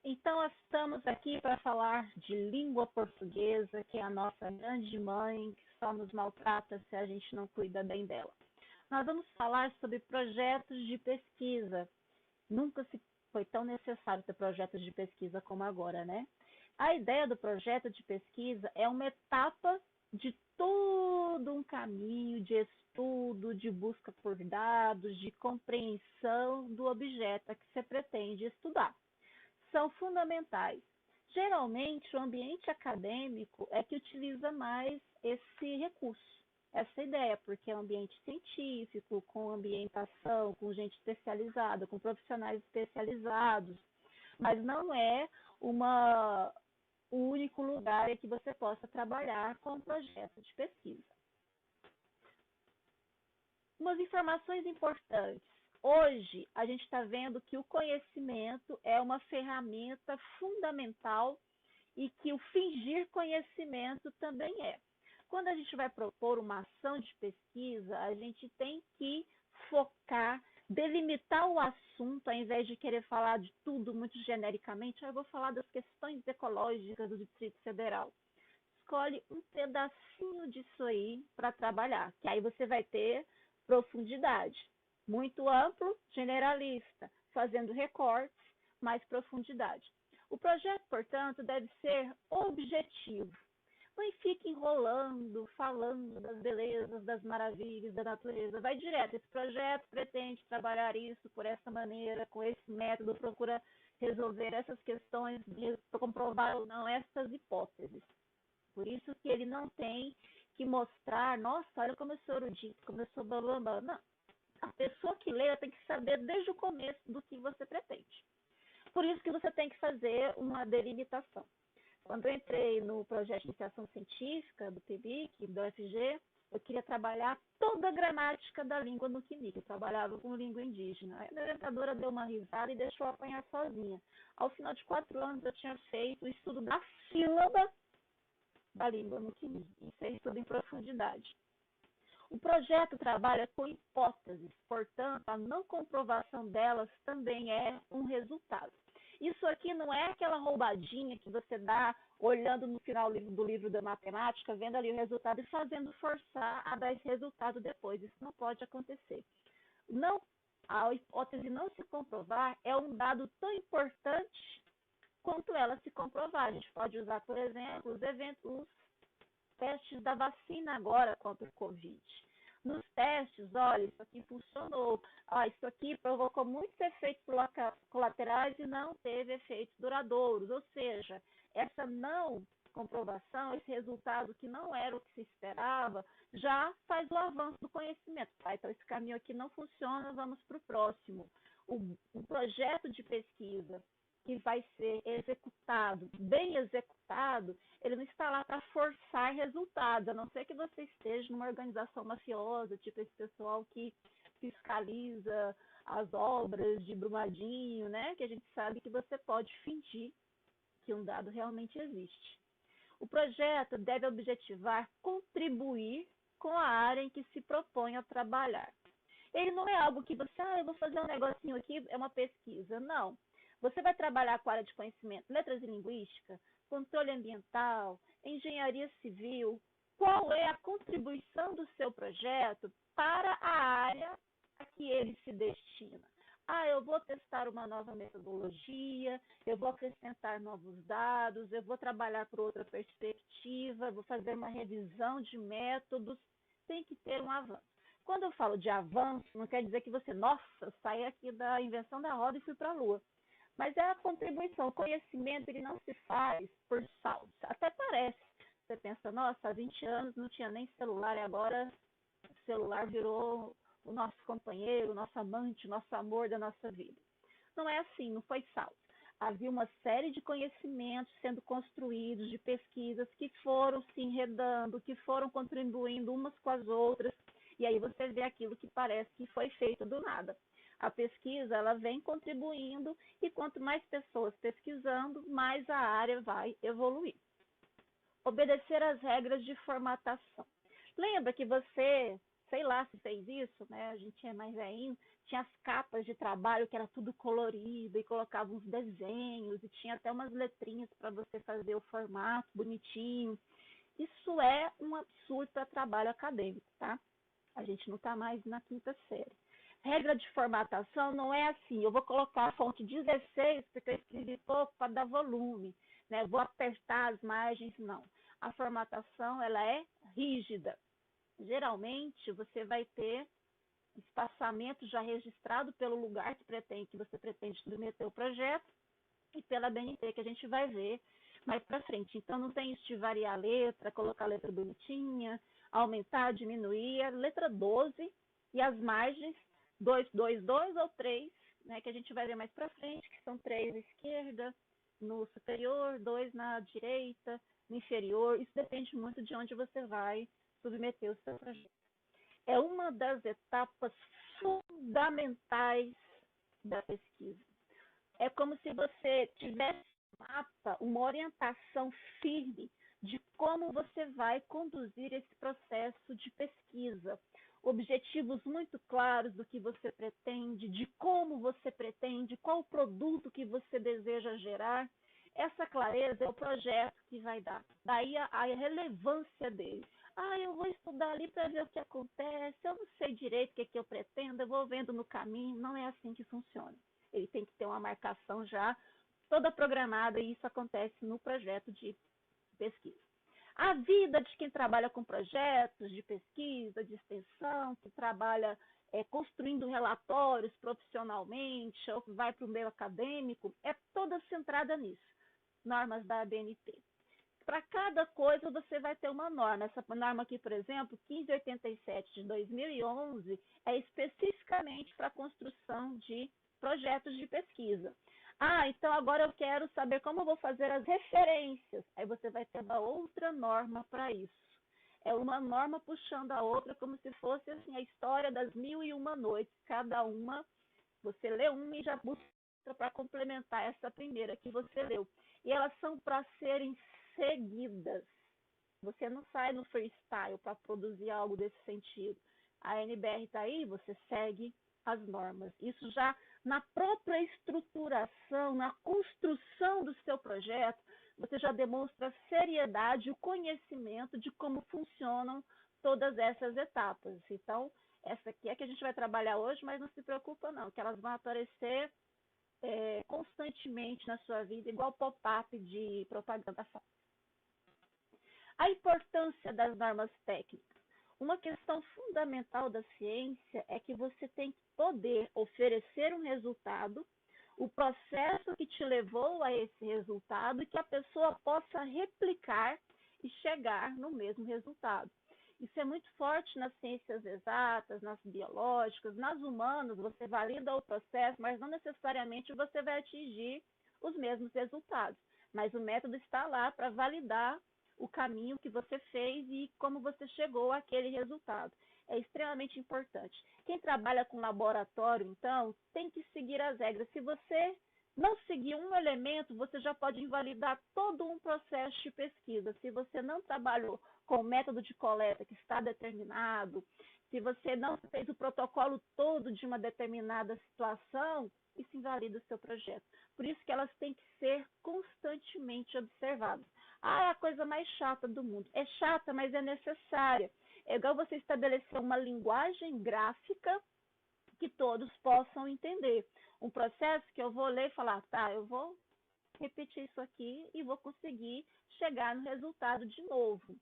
Então, nós estamos aqui para falar de língua portuguesa, que é a nossa grande mãe, que só nos maltrata se a gente não cuida bem dela. Nós vamos falar sobre projetos de pesquisa. Nunca se foi tão necessário ter projetos de pesquisa como agora, né? A ideia do projeto de pesquisa é uma etapa de todo um caminho de estudo, de busca por dados, de compreensão do objeto a que você pretende estudar. São fundamentais. Geralmente, o ambiente acadêmico é que utiliza mais esse recurso, essa ideia, porque é um ambiente científico, com ambientação, com gente especializada, com profissionais especializados, mas não é uma, o único lugar em que você possa trabalhar com um projeto de pesquisa. Umas informações importantes. Hoje, a gente está vendo que o conhecimento é uma ferramenta fundamental e que o fingir conhecimento também é. Quando a gente vai propor uma ação de pesquisa, a gente tem que focar, delimitar o assunto, ao invés de querer falar de tudo muito genericamente. Eu vou falar das questões ecológicas do Distrito Federal. Escolhe um pedacinho disso aí para trabalhar, que aí você vai ter profundidade. Muito amplo, generalista, fazendo recortes, mais profundidade. O projeto, portanto, deve ser objetivo. Não fique enrolando, falando das belezas, das maravilhas da natureza. Vai direto. Esse projeto pretende trabalhar isso por essa maneira, com esse método, procura resolver essas questões, comprovar ou não essas hipóteses. Por isso que ele não tem que mostrar, nossa, olha como eu sou erudito, como eu sou blá blá blá. Não. A pessoa que lê tem que saber desde o começo do que você pretende. Por isso que você tem que fazer uma delimitação. Quando eu entrei no projeto de iniciação científica do PIBIC, do UFG, eu queria trabalhar toda a gramática da língua no QNIC. Eu trabalhava com língua indígena. A minha orientadora deu uma risada e deixou eu apanhar sozinha. Ao final de 4 anos, eu tinha feito o estudo da sílaba da língua no QNIC. Isso é estudo em profundidade. O projeto trabalha com hipóteses, portanto, a não comprovação delas também é um resultado. Isso aqui não é aquela roubadinha que você dá olhando no final do livro da matemática, vendo ali o resultado e fazendo forçar a dar esse resultado depois. Isso não pode acontecer. Não, a hipótese não se comprovar é um dado tão importante quanto ela se comprovar. A gente pode usar, por exemplo, os testes da vacina agora contra o Covid. Nos testes, olha, isso aqui funcionou, isso aqui provocou muitos efeitos colaterais e não teve efeitos duradouros, ou seja, essa não comprovação, esse resultado que não era o que se esperava, já faz o avanço do conhecimento. Então, esse caminho aqui não funciona, vamos para o próximo. O projeto de pesquisa que vai ser executado, bem executado, ele não está lá para forçar resultados, a não ser que você esteja numa organização mafiosa, tipo esse pessoal que fiscaliza as obras de Brumadinho, né? Que a gente sabe que você pode fingir que um dado realmente existe. O projeto deve objetivar contribuir com a área em que se propõe a trabalhar. Ele não é algo que você, eu vou fazer um negocinho aqui, é uma pesquisa. Não. Você vai trabalhar com a área de conhecimento, letras e linguística, controle ambiental, engenharia civil. Qual é a contribuição do seu projeto para a área a que ele se destina? Eu vou testar uma nova metodologia, eu vou acrescentar novos dados, eu vou trabalhar por outra perspectiva, vou fazer uma revisão de métodos. Tem que ter um avanço. Quando eu falo de avanço, não quer dizer que você, nossa, saí aqui da invenção da roda e fui para a Lua. Mas é a contribuição. O conhecimento ele não se faz por saltos. Até parece. Você pensa, nossa, há 20 anos não tinha nem celular e agora o celular virou o nosso companheiro, o nosso amante, o nosso amor da nossa vida. Não é assim, não foi salto. Havia uma série de conhecimentos sendo construídos, de pesquisas que foram se enredando, que foram contribuindo umas com as outras. E aí você vê aquilo que parece que foi feito do nada. A pesquisa ela vem contribuindo e quanto mais pessoas pesquisando, mais a área vai evoluir. Obedecer às regras de formatação. Lembra que você, sei lá se fez isso, né? A gente é mais velhinho, tinha as capas de trabalho que era tudo colorido e colocava uns desenhos e tinha até umas letrinhas para você fazer o formato bonitinho. Isso é um absurdo para trabalho acadêmico, tá? A gente não está mais na quinta série. Regra de formatação não é assim, eu vou colocar a fonte 16 porque eu escrevi pouco para dar volume, né? Vou apertar as margens, não. A formatação, ela é rígida. Geralmente, você vai ter espaçamento já registrado pelo lugar que você pretende submeter o projeto e pela BNT, que a gente vai ver mais para frente. Então, não tem isso de variar a letra, colocar a letra bonitinha, aumentar, diminuir. A letra 12 e as margens 2, 2, 2 ou 3, né, que a gente vai ver mais para frente, que são 3 à esquerda, no superior, 2 na direita, no inferior. Isso depende muito de onde você vai submeter o seu projeto. É uma das etapas fundamentais da pesquisa. É como se você tivesse um mapa, uma orientação firme de como você vai conduzir esse processo de pesquisa. Objetivos muito claros do que você pretende, de como você pretende, qual o produto que você deseja gerar. Essa clareza é o projeto que vai dar. Daí a relevância dele. Eu vou estudar ali para ver o que acontece, eu não sei direito o que, eu pretendo, eu vou vendo no caminho. Não é assim que funciona. Ele tem que ter uma marcação já toda programada e isso acontece no projeto de pesquisa. A vida de quem trabalha com projetos de pesquisa, de extensão, que trabalha construindo relatórios profissionalmente, ou que vai para o meio acadêmico, é toda centrada nisso. Normas da ABNT. Para cada coisa você vai ter uma norma. Essa norma aqui, por exemplo, 1587 de 2011, é especificamente para a construção de projetos de pesquisa. Então agora eu quero saber como eu vou fazer as referências. Aí você vai ter uma outra norma para isso. É uma norma puxando a outra, como se fosse assim, a história das 1001 noites. Cada uma, você lê uma e já busca para complementar essa primeira que você leu. E elas são para serem seguidas. Você não sai no freestyle para produzir algo desse sentido. A NBR está aí, você segue as normas. Isso já na própria estruturação, na construção do seu projeto, você já demonstra a seriedade, o conhecimento de como funcionam todas essas etapas. Então, essa aqui é que a gente vai trabalhar hoje, mas não se preocupa não, que elas vão aparecer constantemente na sua vida, igual pop-up de propaganda. A importância das normas técnicas. Uma questão fundamental da ciência é que você tem que poder oferecer um resultado, o processo que te levou a esse resultado e que a pessoa possa replicar e chegar no mesmo resultado. Isso é muito forte nas ciências exatas, nas biológicas, nas humanas, você valida o processo, mas não necessariamente você vai atingir os mesmos resultados. Mas o método está lá para validar o caminho que você fez e como você chegou àquele resultado. É extremamente importante. Quem trabalha com laboratório, então, tem que seguir as regras. Se você não seguir um elemento, você já pode invalidar todo um processo de pesquisa. Se você não trabalhou com o método de coleta que está determinado, se você não fez o protocolo todo de uma determinada situação, isso invalida o seu projeto. Por isso que elas têm que ser constantemente observadas. É a coisa mais chata do mundo. É chata, mas é necessária. É igual você estabelecer uma linguagem gráfica que todos possam entender. Um processo que eu vou ler e falar, eu vou repetir isso aqui e vou conseguir chegar no resultado de novo.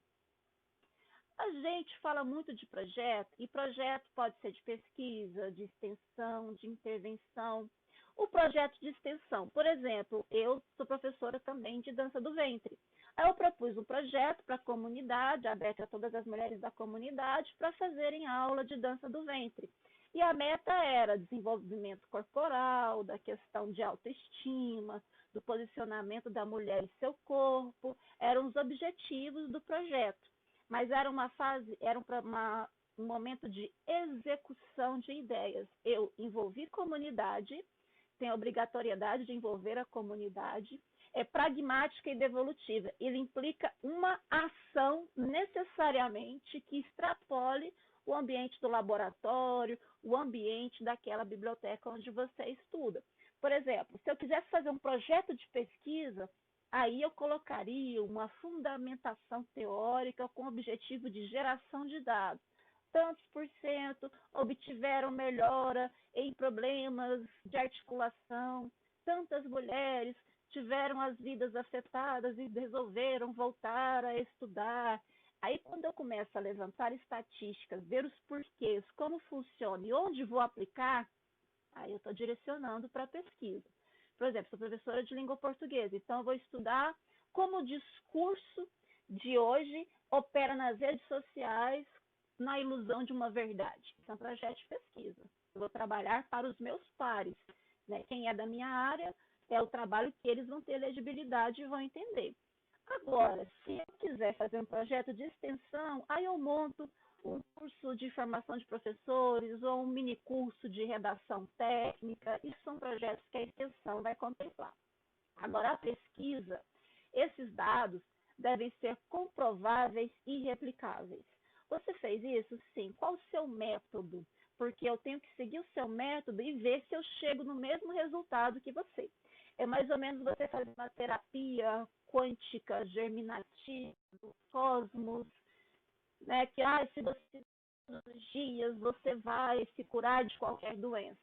A gente fala muito de projeto, e projeto pode ser de pesquisa, de extensão, de intervenção. O projeto de extensão, por exemplo, eu sou professora também de dança do ventre. Aí eu propus um projeto para a comunidade, aberto a todas as mulheres da comunidade, para fazerem aula de dança do ventre. E a meta era desenvolvimento corporal, da questão de autoestima, do posicionamento da mulher em seu corpo, eram os objetivos do projeto. Mas era uma fase, um momento de execução de ideias. Eu envolvi comunidade, tem a obrigatoriedade de envolver a comunidade, é pragmática e devolutiva. Ele implica uma ação necessariamente que extrapole o ambiente do laboratório, o ambiente daquela biblioteca onde você estuda. Por exemplo, se eu quisesse fazer um projeto de pesquisa, aí eu colocaria uma fundamentação teórica com o objetivo de geração de dados. Tantos por cento obtiveram melhora em problemas de articulação, tantas mulheres tiveram as vidas afetadas e resolveram voltar a estudar. Aí, quando eu começo a levantar estatísticas, ver os porquês, como funciona e onde vou aplicar, aí eu estou direcionando para a pesquisa. Por exemplo, sou professora de língua portuguesa, então eu vou estudar como o discurso de hoje opera nas redes sociais na ilusão de uma verdade. Então, projeto de pesquisa. Eu vou trabalhar para os meus pares. Né? Quem é da minha área é o trabalho que eles vão ter legibilidade e vão entender. Agora, se eu quiser fazer um projeto de extensão, aí eu monto um curso de formação de professores ou um mini curso de redação técnica. Isso são projetos que a extensão vai contemplar. Agora, a pesquisa, esses dados devem ser comprováveis e replicáveis. Você fez isso? Sim. Qual o seu método? Porque eu tenho que seguir o seu método e ver se eu chego no mesmo resultado que você. É mais ou menos você fazer uma terapia quântica, germinativa, do cosmos, né? Que se você todos os dias você vai se curar de qualquer doença.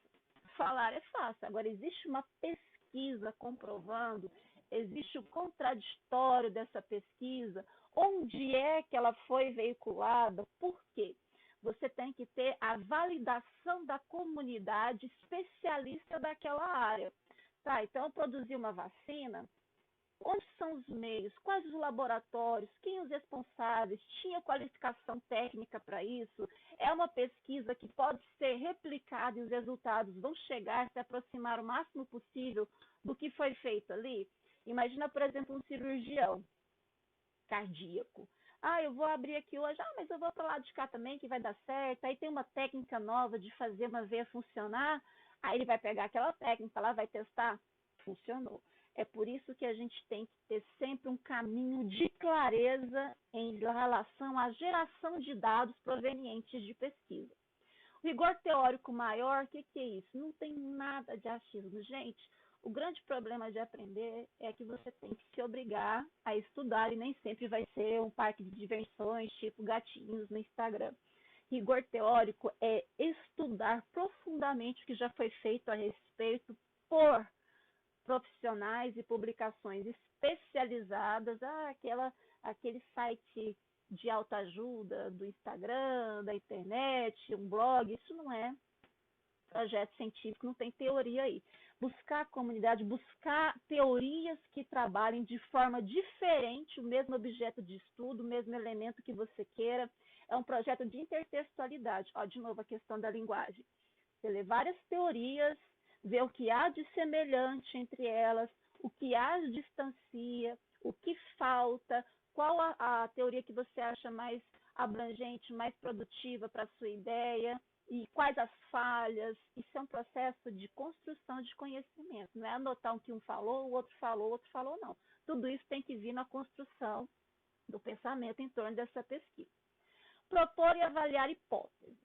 Falar é fácil. Agora, existe uma pesquisa comprovando, existe o contraditório dessa pesquisa, onde é que ela foi veiculada, por quê? Você tem que ter a validação da comunidade especialista daquela área. Tá, então eu produzi uma vacina, onde são os meios, quais os laboratórios, quem os responsáveis, tinha qualificação técnica para isso, é uma pesquisa que pode ser replicada e os resultados vão chegar, se aproximar o máximo possível do que foi feito ali. Imagina, por exemplo, um cirurgião cardíaco. Eu vou abrir aqui hoje, mas eu vou para lá de cá também, que vai dar certo. Aí tem uma técnica nova de fazer uma veia funcionar, aí ele vai pegar aquela técnica lá, vai testar, funcionou. É por isso que a gente tem que ter sempre um caminho de clareza em relação à geração de dados provenientes de pesquisa. O rigor teórico maior, o que é isso? Não tem nada de achismo. Gente, o grande problema de aprender é que você tem que se obrigar a estudar e nem sempre vai ser um parque de diversões tipo gatinhos no Instagram. Rigor teórico é estudar profundamente o que já foi feito a respeito por profissionais e publicações especializadas, aquele site de autoajuda do Instagram, da internet, um blog, isso não é projeto científico, não tem teoria aí. Buscar a comunidade, buscar teorias que trabalhem de forma diferente o mesmo objeto de estudo, o mesmo elemento que você queira. É um projeto de intertextualidade. De novo, a questão da linguagem. Você lê várias teorias, ver o que há de semelhante entre elas, o que há de distancia, o que falta, qual a teoria que você acha mais abrangente, mais produtiva para a sua ideia e quais as falhas. Isso é um processo de construção de conhecimento, não é anotar o que um falou, o outro falou, não. Tudo isso tem que vir na construção do pensamento em torno dessa pesquisa. Propor e avaliar hipóteses.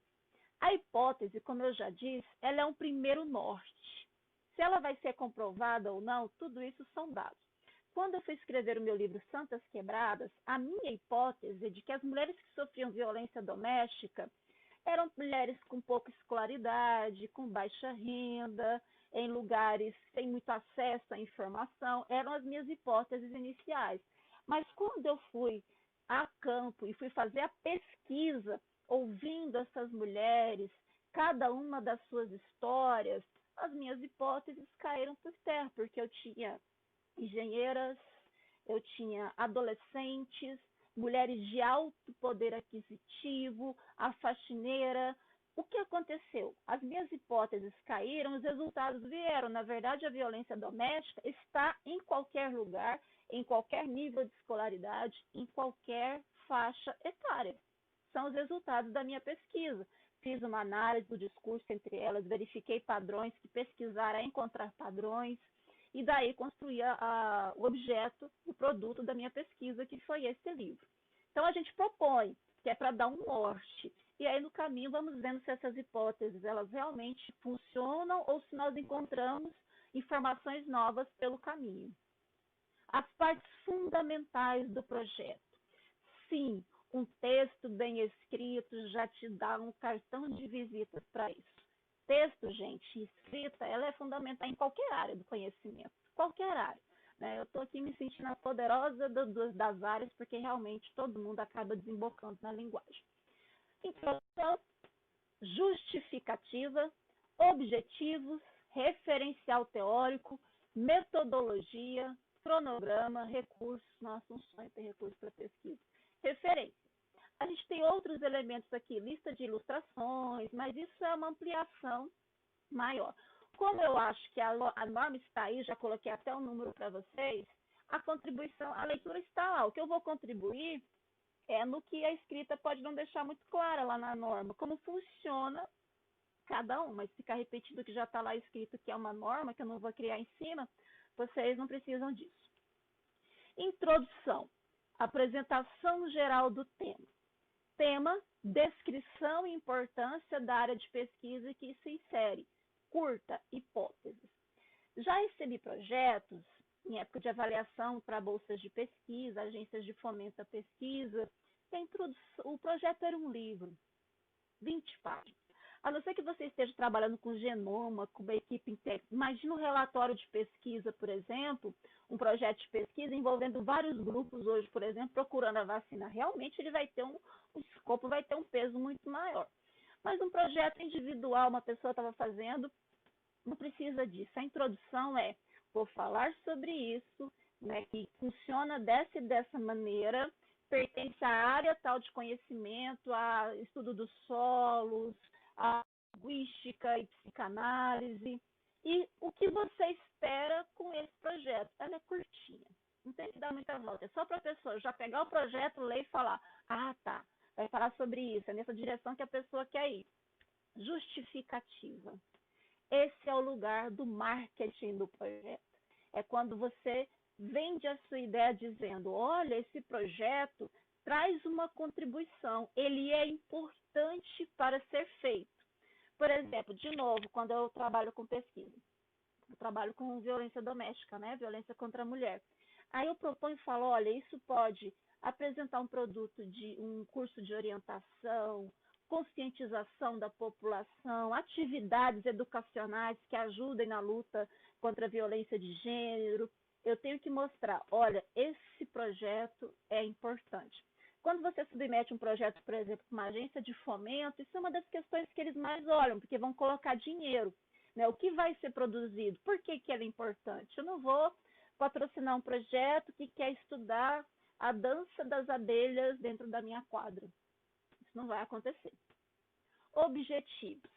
A hipótese, como eu já disse, ela é um primeiro norte. Se ela vai ser comprovada ou não, tudo isso são dados. Quando eu fui escrever o meu livro Santas Quebradas, a minha hipótese é de que as mulheres que sofriam violência doméstica eram mulheres com pouca escolaridade, com baixa renda, em lugares sem muito acesso à informação, eram as minhas hipóteses iniciais. Mas quando eu fui a campo e fui fazer a pesquisa, ouvindo essas mulheres, cada uma das suas histórias, as minhas hipóteses caíram por terra, porque eu tinha engenheiras, eu tinha adolescentes, mulheres de alto poder aquisitivo, a faxineira. O que aconteceu? As minhas hipóteses caíram, os resultados vieram. Na verdade, a violência doméstica está em qualquer lugar, em qualquer nível de escolaridade, em qualquer faixa etária. São os resultados da minha pesquisa. Fiz uma análise do discurso entre elas, verifiquei padrões, que pesquisar é encontrar padrões, e daí construí o objeto, o produto da minha pesquisa, que foi esse livro. Então, a gente propõe, que é para dar um norte. E aí, no caminho, vamos vendo se essas hipóteses elas realmente funcionam ou se nós encontramos informações novas pelo caminho. As partes fundamentais do projeto. Sim, um texto bem escrito já te dá um cartão de visitas para isso. Texto, gente, escrita, ela é fundamental em qualquer área do conhecimento, qualquer área. Né? Eu estou aqui me sentindo a poderosa das áreas, porque realmente todo mundo acaba desembocando na linguagem. Introdução, justificativa, objetivos, referencial teórico, metodologia, cronograma, recursos. Nossa, um sonho ter recursos para pesquisa. Referência. A gente tem outros elementos aqui, lista de ilustrações, mas isso é uma ampliação maior. Como eu acho que a norma está aí, já coloquei até um número para vocês, a contribuição, a leitura está lá. O que eu vou contribuir é no que a escrita pode não deixar muito clara lá na norma, como funciona cada um, mas ficar repetido que já está lá escrito que é uma norma, que eu não vou criar em cima, vocês não precisam disso. Introdução, apresentação geral do tema. Tema, descrição e importância da área de pesquisa que se insere. Curta, hipóteses. Já recebi projetos em época de avaliação para bolsas de pesquisa, agências de fomento à pesquisa. O projeto era um livro, 20 páginas. A não ser que você esteja trabalhando com genoma, com uma equipe inteira. Imagina um relatório de pesquisa, por exemplo, um projeto de pesquisa envolvendo vários grupos hoje, por exemplo, procurando a vacina. Realmente ele vai ter o escopo vai ter um peso muito maior. Mas um projeto individual, uma pessoa estava fazendo, não precisa disso. A introdução é, vou falar sobre isso, né, que funciona dessa e dessa maneira, pertence à área tal de conhecimento, a estudo dos solos, a linguística e psicanálise. E o que você espera com esse projeto? Ela é curtinha, não tem que dar muita volta. É só para a pessoa já pegar o projeto, ler e falar, ah, tá, vai falar sobre isso, é nessa direção que a pessoa quer ir. Justificativa. Esse é o lugar do marketing do projeto. É quando você vende a sua ideia dizendo, olha, esse projeto traz uma contribuição, ele é importante para ser feito. Por exemplo, de novo, quando eu trabalho com pesquisa, eu trabalho com violência doméstica, né? Violência contra a mulher. Aí eu proponho e falo, olha, isso pode apresentar um produto de um curso de orientação, conscientização da população, atividades educacionais que ajudem na luta contra a violência de gênero. Eu tenho que mostrar, olha, esse projeto é importante. Quando você submete um projeto, por exemplo, para uma agência de fomento, isso é uma das questões que eles mais olham, porque vão colocar dinheiro, né? O que vai ser produzido? Por que ele é importante? Eu não vou patrocinar um projeto que quer estudar a dança das abelhas dentro da minha quadra. Isso não vai acontecer. Objetivos.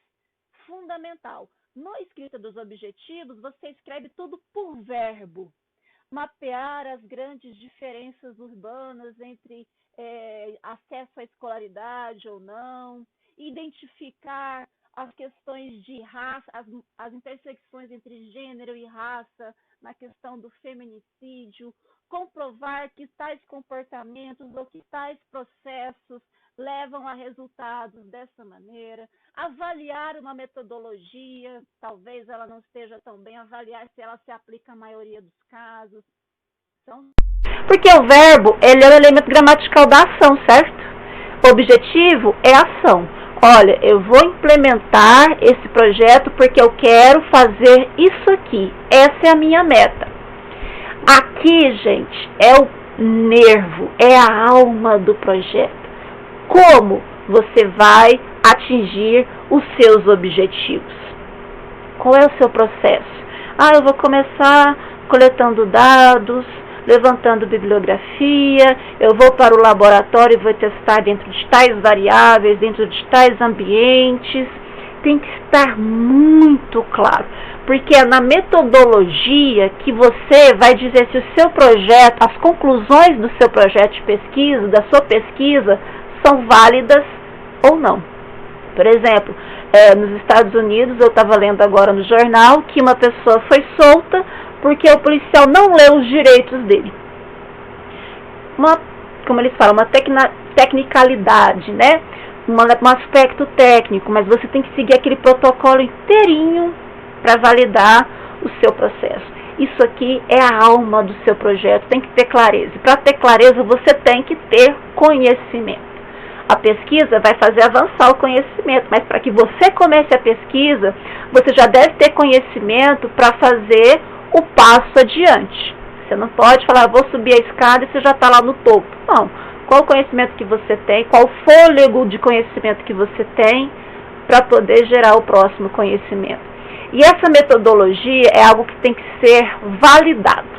Fundamental. Na escrita dos objetivos, você escreve tudo por verbo. Mapear as grandes diferenças urbanas entre acesso à escolaridade ou não, identificar as questões de raça, as intersecções entre gênero e raça na questão do feminicídio, comprovar que tais comportamentos ou que tais processos levam a resultados dessa maneira, avaliar uma metodologia, talvez ela não esteja tão bem, avaliar se ela se aplica à maioria dos casos. Porque o verbo, ele é o elemento gramatical da ação, certo? O objetivo é ação. Olha, eu vou implementar esse projeto porque eu quero fazer isso aqui. Essa é a minha meta. Aqui, gente, é o nervo, é a alma do projeto. Como você vai atingir os seus objetivos? Qual é o seu processo? Eu vou começar coletando dados, levantando bibliografia, eu vou para o laboratório e vou testar dentro de tais variáveis, dentro de tais ambientes. Tem que estar muito claro, porque é na metodologia que você vai dizer se o seu projeto, as conclusões do seu projeto de pesquisa, da sua pesquisa, são válidas ou não. Por exemplo, nos Estados Unidos, eu estava lendo agora no jornal que uma pessoa foi solta porque o policial não leu os direitos dele. Como eles falam, uma tecnicalidade, né? um aspecto técnico, mas você tem que seguir aquele protocolo inteirinho para validar o seu processo. Isso aqui é a alma do seu projeto, tem que ter clareza. Para ter clareza, você tem que ter conhecimento. A pesquisa vai fazer avançar o conhecimento, mas para que você comece a pesquisa, você já deve ter conhecimento para fazer o passo adiante. Você não pode falar, vou subir a escada e você já está lá no topo. Não. Qual o conhecimento que você tem, qual o fôlego de conhecimento que você tem para poder gerar o próximo conhecimento. E essa metodologia é algo que tem que ser validado.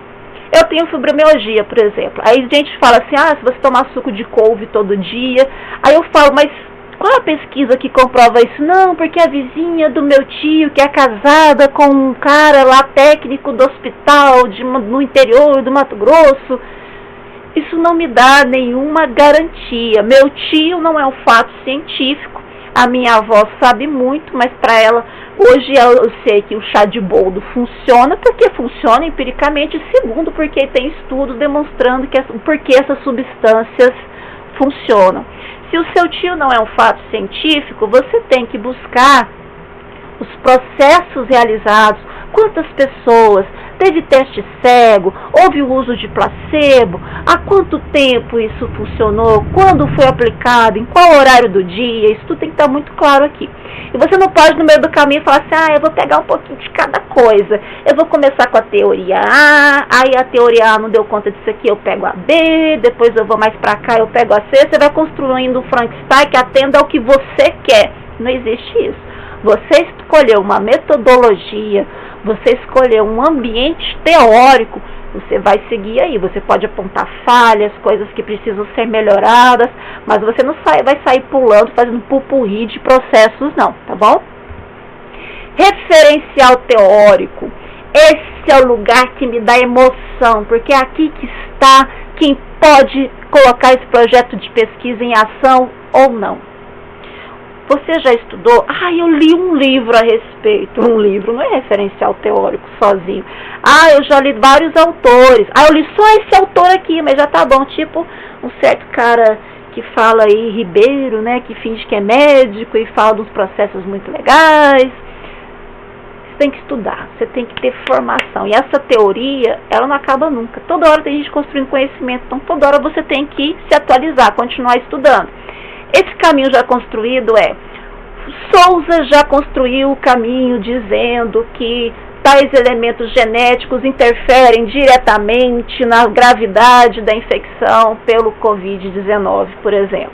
Eu tenho fibromialgia, por exemplo. Aí a gente fala assim, se você tomar suco de couve todo dia. Aí eu falo, mas qual é a pesquisa que comprova isso? Não, porque a vizinha do meu tio, que é casada com um cara lá técnico do hospital no interior do Mato Grosso, isso não me dá nenhuma garantia. Meu tio não é um fato científico. A minha avó sabe muito, mas para ela, hoje eu sei que o chá de boldo funciona, porque funciona empiricamente, segundo, porque tem estudos demonstrando porque essas substâncias funcionam. Se o seu tio não é um fato científico, você tem que buscar os processos realizados, quantas pessoas, teve teste cego, houve o uso de placebo, há quanto tempo isso funcionou, quando foi aplicado, em qual horário do dia, isso tudo tem que estar muito claro aqui. E você não pode no meio do caminho falar assim, eu vou pegar um pouquinho de cada coisa, eu vou começar com a teoria A, aí a teoria A não deu conta disso aqui, eu pego a B, depois eu vou mais para cá, eu pego a C, você vai construindo um Frankenstein que atenda ao que você quer. Não existe isso. Você escolheu uma metodologia, você escolheu um ambiente teórico, você vai seguir aí. Você pode apontar falhas, coisas que precisam ser melhoradas, mas você não vai sair pulando, fazendo pupurri de processos não, tá bom? Referencial teórico. Esse é o lugar que me dá emoção, porque é aqui que está quem pode colocar esse projeto de pesquisa em ação ou não. Você já estudou? Eu li um livro a respeito. Um livro não é referencial teórico sozinho. Eu já li vários autores. Eu li só esse autor aqui, mas já tá bom. Tipo um certo cara que fala aí, Ribeiro, né? Que finge que é médico e fala dos processos muito legais. Você tem que estudar, você tem que ter formação. E essa teoria, ela não acaba nunca. Toda hora tem gente construindo conhecimento. Então toda hora você tem que se atualizar, continuar estudando. Esse caminho já construído Souza já construiu o caminho dizendo que tais elementos genéticos interferem diretamente na gravidade da infecção pelo Covid-19, por exemplo.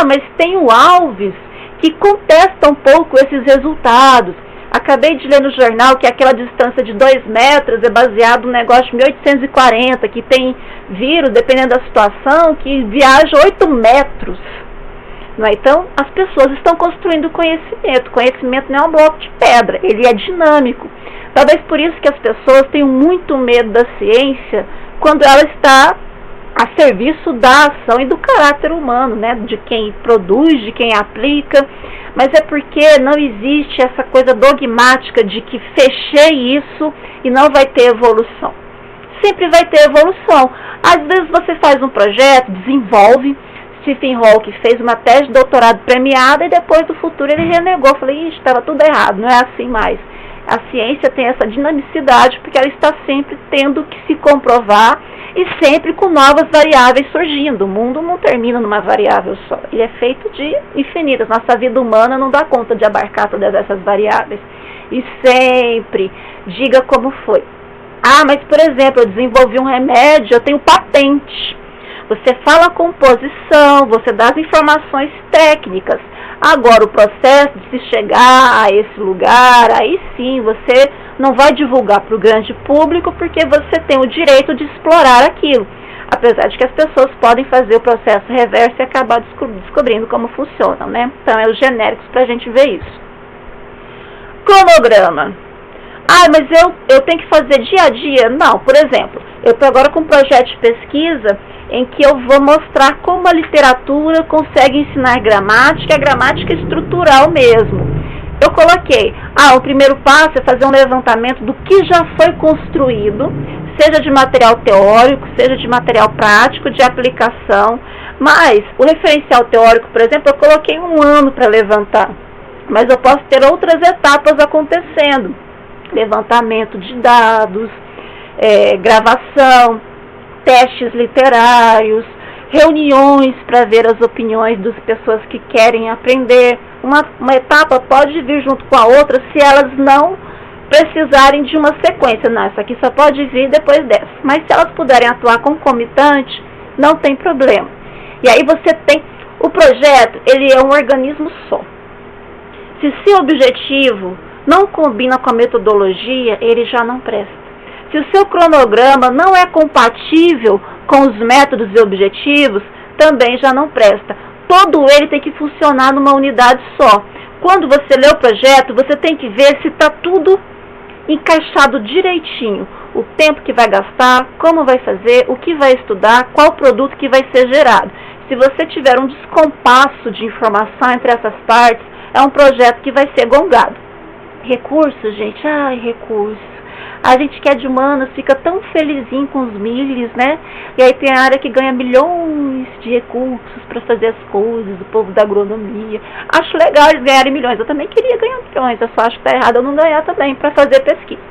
Mas tem o Alves que contesta um pouco esses resultados. Acabei de ler no jornal que aquela distância de 2 metros é baseado no negócio de 1840, que tem vírus, dependendo da situação, que viaja 8 metros. Não é? Então, as pessoas estão construindo conhecimento. Conhecimento não é um bloco de pedra, ele é dinâmico. Talvez por isso que as pessoas tenham muito medo da ciência quando ela está a serviço da ação e do caráter humano, né? De quem produz, de quem aplica. Mas é porque não existe essa coisa dogmática de que fechei isso e não vai ter evolução. Sempre vai ter evolução. Às vezes você faz um projeto, desenvolve. Stephen Hawking fez uma tese de doutorado premiada e depois do futuro ele renegou. Eu falei, estava tudo errado, não é assim mais. A ciência tem essa dinamicidade porque ela está sempre tendo que se comprovar e sempre com novas variáveis surgindo. O mundo não termina numa variável só. Ele é feito de infinitas. Nossa vida humana não dá conta de abarcar todas essas variáveis. E sempre diga como foi. Mas por exemplo, eu desenvolvi um remédio, eu tenho patente. Você fala a composição, você dá as informações técnicas. Agora, o processo de se chegar a esse lugar, aí sim, você não vai divulgar para o grande público porque você tem o direito de explorar aquilo. Apesar de que as pessoas podem fazer o processo reverso e acabar descobrindo como funciona, né? Então, é os genéricos para a gente ver isso. Cronograma. Mas eu tenho que fazer dia a dia? Não, por exemplo, eu estou agora com um projeto de pesquisa em que eu vou mostrar como a literatura consegue ensinar gramática, a gramática estrutural mesmo. Eu coloquei, o primeiro passo é fazer um levantamento do que já foi construído, seja de material teórico, seja de material prático, de aplicação. Mas o referencial teórico, por exemplo, eu coloquei 1 ano para levantar, mas eu posso ter outras etapas acontecendo, levantamento de dados, gravação, testes literários, reuniões para ver as opiniões das pessoas que querem aprender. Uma etapa pode vir junto com a outra se elas não precisarem de uma sequência. Não, essa aqui só pode vir depois dessa. Mas se elas puderem atuar concomitante, não tem problema. E aí você tem... O projeto, ele é um organismo só. Se seu objetivo não combina com a metodologia, ele já não presta. Se o seu cronograma não é compatível com os métodos e objetivos, também já não presta. Todo ele tem que funcionar numa unidade só. Quando você lê o projeto, você tem que ver se está tudo encaixado direitinho. O tempo que vai gastar, como vai fazer, o que vai estudar, qual produto que vai ser gerado. Se você tiver um descompasso de informação entre essas partes, é um projeto que vai ser gongado. Recursos, gente, recursos. A gente que é de humanas fica tão felizinho com os milhos, né? E aí tem a área que ganha milhões de recursos para fazer as coisas, o povo da agronomia. Acho legal eles ganharem milhões. Eu também queria ganhar milhões, eu só acho que tá errado eu não ganhar também para fazer pesquisa.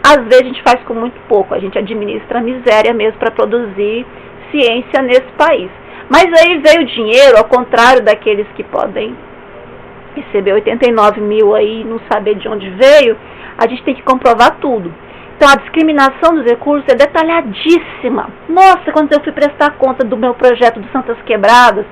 Às vezes a gente faz com muito pouco, a gente administra a miséria mesmo para produzir ciência nesse país. Mas aí veio o dinheiro, ao contrário daqueles que podem receber 89 mil aí e não saber de onde veio, a gente tem que comprovar tudo. Então, a discriminação dos recursos é detalhadíssima. Nossa, quando eu fui prestar conta do meu projeto do Santas Quebradas,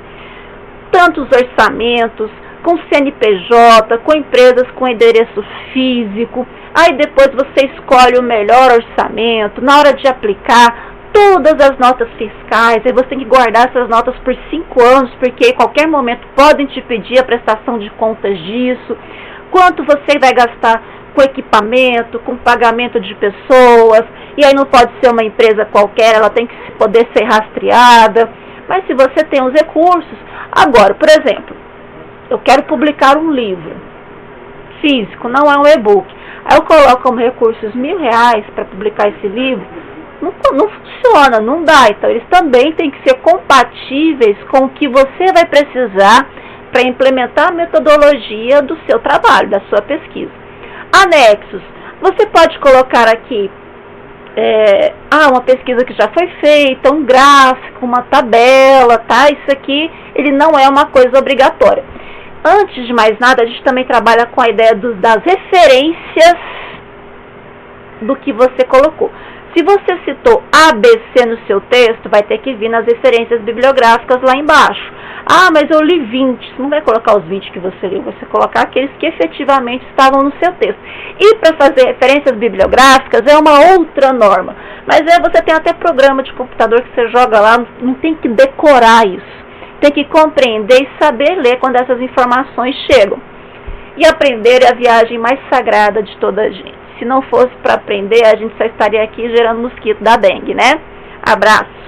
tantos orçamentos, com CNPJ, com empresas com endereço físico, aí depois você escolhe o melhor orçamento, na hora de aplicar, todas as notas fiscais, aí você tem que guardar essas notas por 5 anos, porque em qualquer momento podem te pedir a prestação de contas disso, quanto você vai gastar com equipamento, com pagamento de pessoas, e aí não pode ser uma empresa qualquer, ela tem que poder ser rastreada, mas se você tem os recursos, agora, por exemplo, eu quero publicar um livro físico, não é um e-book, aí eu coloco como recursos R$1.000 para publicar esse livro, não funciona, não dá, então eles também têm que ser compatíveis com o que você vai precisar para implementar a metodologia do seu trabalho, da sua pesquisa. Anexos, você pode colocar aqui uma pesquisa que já foi feita, um gráfico, uma tabela, tá? Isso aqui, ele não é uma coisa obrigatória. Antes de mais nada, a gente também trabalha com a ideia das referências do que você colocou. Se você citou ABC no seu texto, vai ter que vir nas referências bibliográficas lá embaixo. Mas eu li 20. Você não vai colocar os 20 que você leu, você colocar aqueles que efetivamente estavam no seu texto. E para fazer referências bibliográficas é uma outra norma. Mas você tem até programa de computador que você joga lá, não tem que decorar isso. Tem que compreender e saber ler quando essas informações chegam. E aprender é a viagem mais sagrada de toda a gente. Se não fosse para aprender, a gente só estaria aqui gerando mosquito da dengue, né? Abraço!